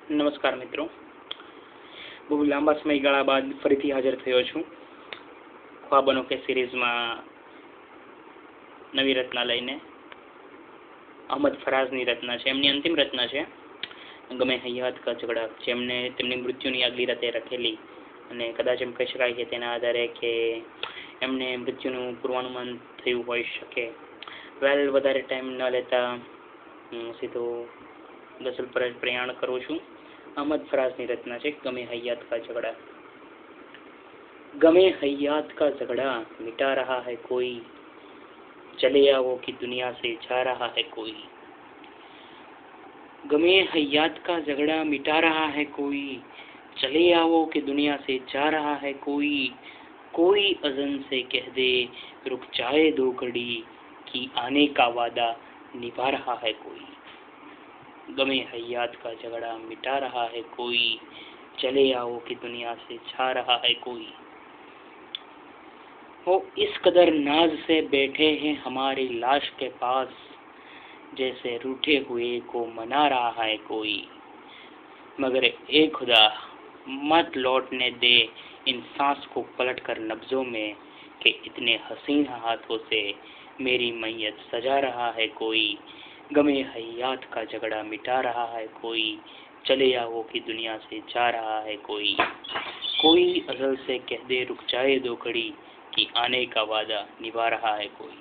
નમસ્કાર મિત્રો, બહુ લાંબા સમયગાળા બાદ ફરીથી હાજર થયો છું ખ્વાબનો કે સિરીઝમાં નવી રચના લઈને. અહમદ ફરાઝની રચના છે, એમની અંતિમ રચના છે ગમે હયાત કા ઝગડા, જેમને તેમની મૃત્યુની આગલી રાતે રખેલી અને કદાચ એમ કહી શકાય કે તેના આધારે કે એમને મૃત્યુનું પૂર્વાનુમાન થયું હોઈ શકે. વધારે ટાઈમ ન લેતા સીધો ગઝલ પર પ્રયાણ કરું છું. अहमद फराज ની રચના છે ગમે હયાત કા ઝગડા. गमे हयात का झगड़ा मिटा रहा है कोई, चले आओ कि दुनिया से जा रहा है कोई. गमे हयात का झगड़ा मिटा रहा है कोई, चले आओ कि दुनिया से जा रहा है कोई. कोई अज़न से कह दे रुक जाए दो घड़ी, कि आने का वादा निभा रहा है कोई. गमे हयात का झगड़ा मिटा रहा है कोई, चले आओ कि दुनिया से जा रहा है कोई. वो इस कदर नाज से बैठे हैं हमारी लाश के पास, जैसे रूठे हुए को मना रहा है कोई. मगर ए खुदा मत लौटने दे इन सांस को पलट कर नब्जों में, कि इतने हसीन हाथों से मेरी मैयत सजा रहा है कोई. गमे हयात का झगड़ा मिटा रहा है कोई, चले आओ कि दुनिया से जा रहा है कोई. कोई अज़ल से कह दे रुक जाए दो घड़ी, कि आने का वादा निभा रहा है कोई.